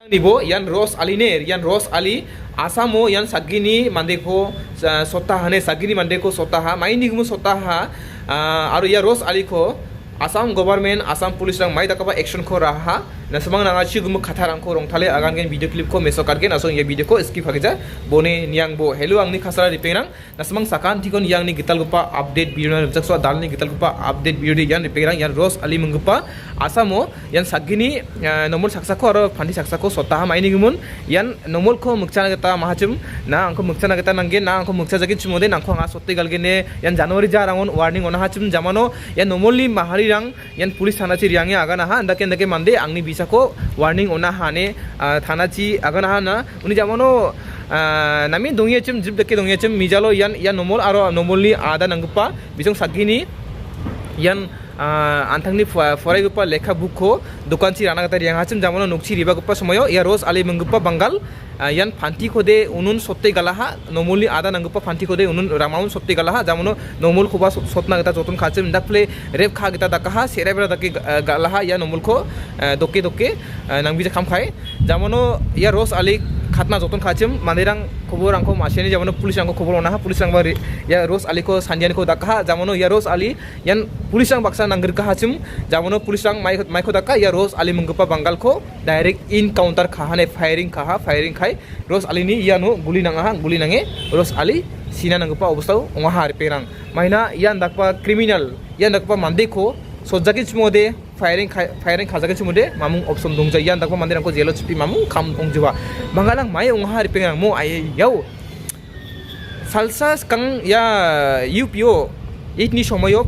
Nibo yan Rose Ali ne yan Rose Ali asamo yan sagini mandeko sotaha ne sagini mandeko sotaha maini gumu sotaha aru ya Rose Ali ko Assam government Assam police rang mai dakaba action ko raha na samang nanga chigumu khatharang ko rongthale agan gen video clip ko meso kargen asong ye video ko skip hage ja bone niang bo hello angni khasara ripengrang na samang sakan tikon yang ni gital gupa update video na jakso dalni gital gupa update video yan ripengrang yan Rose Ali munggupa asamo yan sagini nomol saksa ko aro phandi saksa ko sotaha maini gumun yan nomol ko mukchana gata mahachum na angko mukchana gata nangen na angko mukcha jagi chumode nangko anga sotti galgene yan january ja rangon warning ona hachum jamano yan nomolli mahari rang yan police thana chi riange agana ha andake andake mande angni ko warning ona hane thanachi agana hana uni jamono nami dongiachim jib deke dongiachim mijalo yan nomol aro nomolni ada nangpa bisong sagini yan anthangni forai gupa lekha bukho dokanchi rana gata riang hachim jamono nokchi riba gupa somoyo ya Rose Ali munggupa bangal yan phanti khode unun sotte galaha nomolni ada nanggupa phanti khode unun ramaun sotte galaha jamono nomol khoba sotna gata jotun khachim dakple rep kha gita dakaha serebra dake galaha ya nomol kho dokke dokke nangbija kham khai jamono ya Rose Ali khatna jotun khachim mandirang khobor angko maseni jamono police angko khobor ona ha police ang bari ya Rose Ali ko sanjani ko dakaha jamono ya Rose Ali yan police ang baksa nangir ka hachim jamono police ang mai ko daka ya Rose Ali munggupa bangal ko direct encounter khahane firing khai Rose Ali ni iano guli nange Rose Ali sina nanggupa obostau onga har perang maina yan dakpa criminal yan dakpa mande ko sojaki chmode firing khajaki chmode mamung option dongja yan dakpa mande rangko jelo chipi mamung kham ongjuwa mangalang mai onga har perang mo ai yau salsa kang ya UPO itni somoyo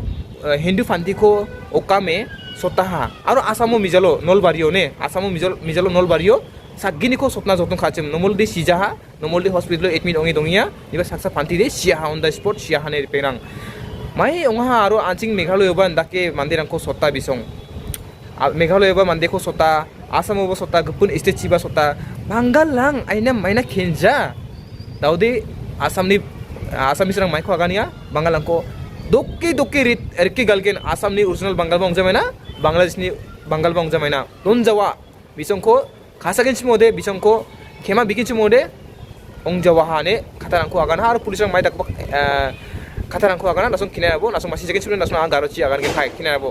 hindu fanti ko okame sotaha aro asamo mijalo nolbario ne asamo mijalo nolbario sagini ko sopna jotun khachim nomol de sijaha nomol de hospital admit ongi dongia iba saksa phanti de siaha on the spot siaha ne perang mai onga aro anjing meghalaya ban dake mandirang ko sota bisong meghalaya ba mande ko sota asamo ba sota gupun state chiba sota bangal lang aina maina khenja daude asamis rang mai ko agania bangal lang ko dokke rikki galgen asam ni original bangal bang jamaina bangladesh ni bangal bang jamaina don jawa bisong ko 가사긴 치모데 미성코 개만 비긴 치모데 옹자와하네 카타랑코 아가나 하루 পুলিশ랑 마이 닥 카타랑코 아가나 나선 কিনাবো নাসং মাসি জাগে চিমনে নাসং আগারচি আগানকে খাই কিনাবো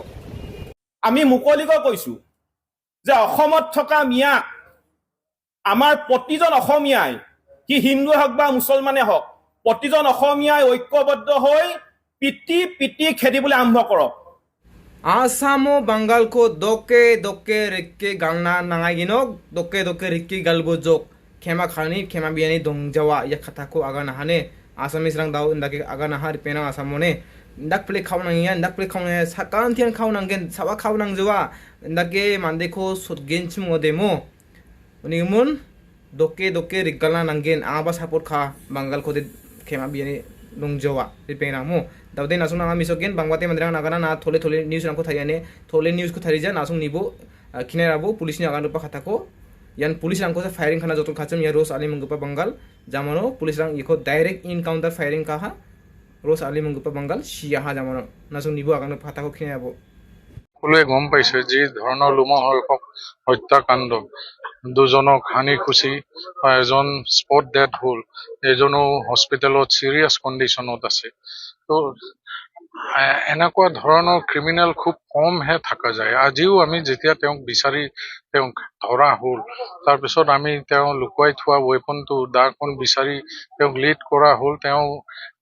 আমি মুকলিকৈ কৈছো যে অসমত থকা মিয়া আমাৰ প্ৰতিজন অসমীয়াই কি হিন্দু হওক বা মুছলমানে হওক প্ৰতিজন অসমীয়াই ঐক্যবদ্ধ হৈ পিটি খেদিবলৈ আৰম্ভ কৰক Asamo bangal ko dokke rikke galna nangaginok dokke rikke galbo jok khema khani khema biani dongjawa ya khatha ko agana hane asamis rang dau indake agana har pena asamone ndak play khawnang ya ndak play khawnang sakan thian khawnang gen sawa khawnang jawa indake mande ko sotgen chmodemo unimun dokke riggalna nangen aba support kha bangal ko de khema biani dongjawa ripena mo दाउदे नासुं नाङा मिसोगेन बांबाते मंदिरां नागाना ना थोले news रंको थायाने थोले news को थारिजा नासुं निबो खिनाराबो पुलिसनि आगान रुपा खाताको यान police रंको से firing खाना जतन खाचम या रोस आली मंगुपा बंगाल जामनो पुलिस रंग इको डायरेक्ट इनकाउंटर फायरिंग काहा रोस आली मंगुपा बंगाल सिया हा जामनो नासुं निबो आगान खाताको खिनाराबो সকলোৱে গম পাইছে যি ধৰণৰ লোমহৰ্ষক হত্যাকাণ্ড দুজনক হানি খুচি এজন স্পট ডেথ হ'ল এজনো হস্পিটেলত সিৰিয়াছ কণ্ডিশ্যনত আছে তো এনেকুৱা ধৰণৰ ক্ৰিমিনেল খুব কমহে থকা যায় আজিও আমি যেতিয়া তেওঁক বিচাৰি তেওঁক ধৰা হ'ল তাৰপিছত আমি তেওঁ লুকুৱাই থোৱা ৱেপনটো দাখন বিচাৰি তেওঁক লিড কৰা হ'ল তেওঁ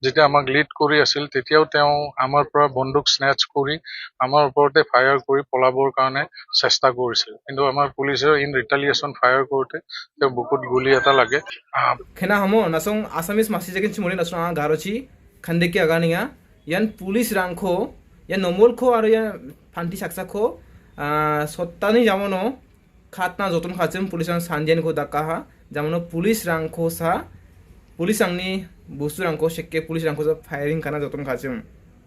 যেতিয়া আমাক লিড কৰি আছিল তেতিয়াও তেওঁ আমাৰ পৰা বন্দুক স্নেচ কৰি আমাৰ ওপৰতে ফায়াৰ কৰি পলাবৰ কাৰণে চেষ্টা কৰিছিল কিন্তু আমাৰ পুলিচে ইন ৰিটালিয়েশ্যন ফায়াৰ কৰোঁতে তেওঁ বুকুত গুলি এটা লাগে খেনা হামো নাসং আসামিস মাসি জাগিন চিমনি নাসং গারচি খান্দেকি আগানিয়া यान पुलिस रांखो यान नमोलखो आरो या फान्ति साक्साखो सत्तानि जामनो खातना जतन खाचम पुलिस रां सानजेन को दाकाहा जामनो पुलिस रांखो सा पुलिस रांनि बुस्तु रांखो सेक्के पुलिस रांखो सा फायरिंग खाना जतन खाचम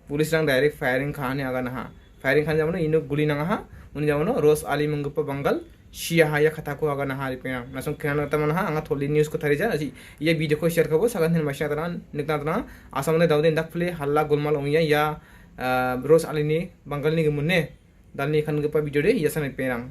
पुलिस रां डायरेक्ट फायरिंग खाने आगाना हा फायरिंग खान जामनो इनो गुली नाङा हा उनि जामनो रोस आली मंगुपा बंगाल सिया हाया खाताको आगाना हा रिपेना नासं खेना तमन हा आंगा थोली न्यूज को थारिजा असी ये वीडियो को शेयर करबो सागान हिन मासिया तना निकना तना आसामने दाउदे दाखफ्ले हल्ला गोलमाल ओंगिया या रोस आलिनि बंगालनि गमुने दालनि खान गपा वीडियो दे यसन पेरां